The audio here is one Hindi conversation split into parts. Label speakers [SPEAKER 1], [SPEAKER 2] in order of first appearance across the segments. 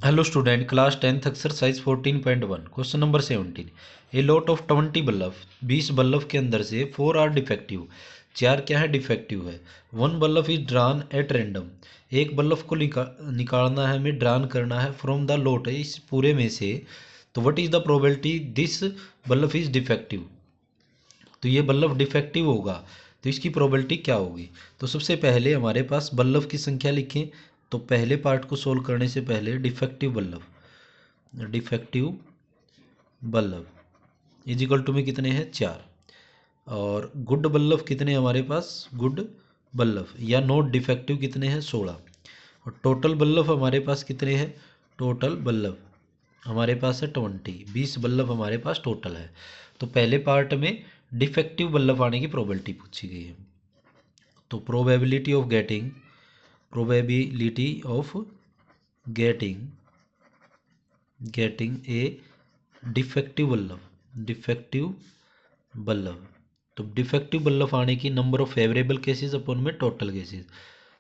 [SPEAKER 1] Hello student, class 10th exercise 14.1 question number 17। A lot of 20 bulb, 20 bulb के अंदर से 4 आर डिफेक्टिव, 4 क्या है डिफेक्टिव है। 1 bulb is drawn at random, एक बल्ब को निकालना है, हमें ड्रान करना है फ्रॉम द लॉट, इस पूरे में से। तो what is the probability this bulb is defective, तो ये बल्ब डिफेक्टिव होगा, तो इसकी प्रोबेबिलिटी क्या होगी। तो सबसे पहले हमारे पास बल्ब की संख्या लिखें। तो पहले पार्ट को सोल्व करने से पहले defective bulb is equal to में कितने हैं 4, और गुड बल्ब कितने हमारे पास, गुड बल्ब या नॉट डिफेक्टिव कितने हैं 16, और टोटल बल्ब हमारे पास कितने हैं, टोटल बल्ब हमारे पास है 20, 20 बल्ब हमारे पास टोटल है। तो पहले पार्ट में डिफेक्टिव बल्ब आने की प्रोबेबिलिटी पूछी गई है। तो probability of getting a defective bulb. तो डिफेक्टिव बल्ब आने की number of favourable cases upon में total cases,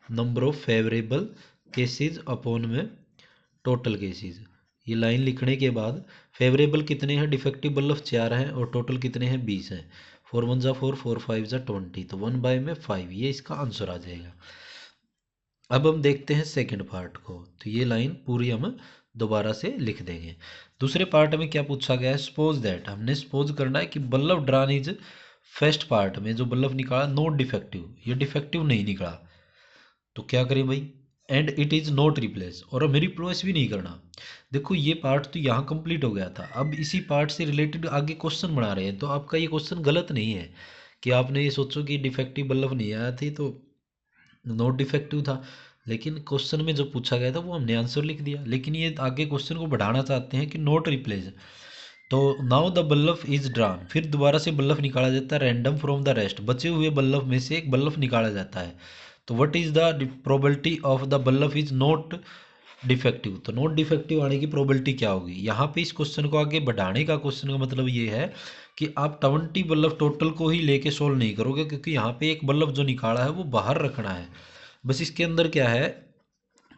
[SPEAKER 1] number of favourable cases upon में टोटल केसेस। ये लाइन लिखने के बाद फेवरेबल कितने हैं, डिफेक्टिव बल्ब 4 हैं और टोटल कितने हैं 20 हैं। 4 1 जा 4, 4 5 जा 20, तो 1 बाय में 5, ये इसका आंसर आ जाएगा। अब हम देखते हैं सेकंड पार्ट को। तो ये लाइन पूरी हम दोबारा से लिख देंगे। दूसरे पार्ट में क्या पूछा गया है, सपोज दैट, हमने सपोज करना है कि bulb drawn is, first part में जो बल्ब निकाला नॉट डिफेक्टिव, ये डिफेक्टिव नहीं निकला, तो क्या करें भाई, and it is not replace, और हमें रिप्लेस भी नहीं करना। देखो ये पार्ट तो यहाँ कंप्लीट हो गया था, अब इसी पार्ट से रिलेटेड आगे क्वेश्चन बना रहे हैं। तो आपका ये क्वेश्चन गलत नहीं है कि आपने ये सोचो कि डिफेक्टिव बल्ब नहीं आया थी तो नॉट डिफेक्टिव था, लेकिन क्वेश्चन में जो पूछा गया था वो हमने आंसर लिख दिया। लेकिन ये आगे क्वेश्चन को बढ़ाना चाहते हैं कि नॉट रिप्लेस। तो now the bulb is drawn, फिर दोबारा से बल्ब निकाला जाता है रैंडम फ्रॉम द रेस्ट, बचे हुए बल्ब में से एक बल्ब निकाला जाता है। तो what is the probability of the bulb is not defective, तो नॉट डिफेक्टिव आने की प्रोबेबिलिटी क्या होगी। यहाँ पे इस क्वेश्चन को आगे बढ़ाने का क्वेश्चन का मतलब ये है कि आप 20 बल्ब टोटल को ही लेके सोल्व नहीं करोगे, क्योंकि यहाँ पे एक बल्ब जो निकाला है वो बाहर रखना है। बस इसके अंदर क्या है,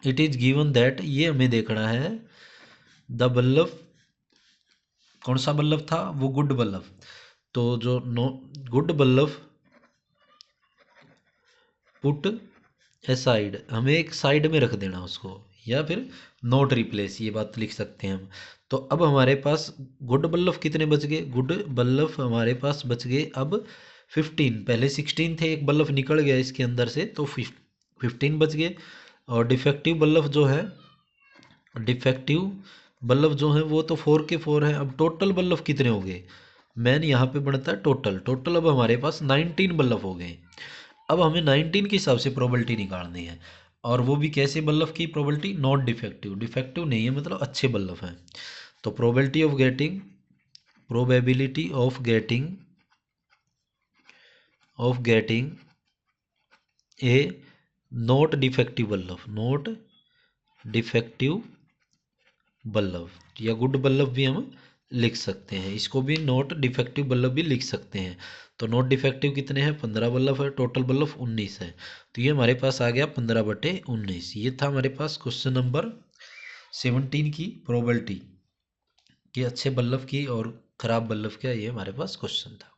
[SPEAKER 1] इट इज गिवन दैट, ये हमें देखना है द बल्ब, कौन सा बल्ब था वो गुड बल्ब। तो जो no good bulb put side, हमें एक साइड में रख देना उसको, या फिर नॉट रिप्लेस, ये बात लिख सकते हैं हम। तो अब हमारे पास गुड बल्ब कितने बच गए, गुड बल्ब हमारे पास बच गए अब 15, पहले 16 थे, एक बल्ब निकल गया इसके अंदर से, तो 15 बच गए। और डिफेक्टिव बल्ब जो है वो तो 4 के 4 हैं। अब टोटल बल्ब कितने हो गए, मैन यहाँ पे बनता है टोटल, टोटल अब हमारे पास 19 बल्ब हो गए। अब हमें 19 के हिसाब से प्रोबेबिलिटी निकालनी है, और वो भी कैसे बल्ब की प्रोबेबिलिटी, नॉट डिफेक्टिव, डिफेक्टिव नहीं है मतलब अच्छे बल्ब हैं। तो probability of getting A not defective bulb या गुड बल्ब भी हम लिख सकते हैं, इसको भी नॉट डिफेक्टिव बल्ब भी लिख सकते हैं। तो नॉट डिफेक्टिव कितने हैं, 15 बल्ब है, टोटल बल्ब 19 है। तो ये हमारे पास आ गया 15/19। ये था हमारे पास क्वेश्चन नंबर 17 की प्रोबेबिलिटी कि अच्छे बल्ब की और ख़राब बल्ब का, ये हमारे पास क्वेश्चन था।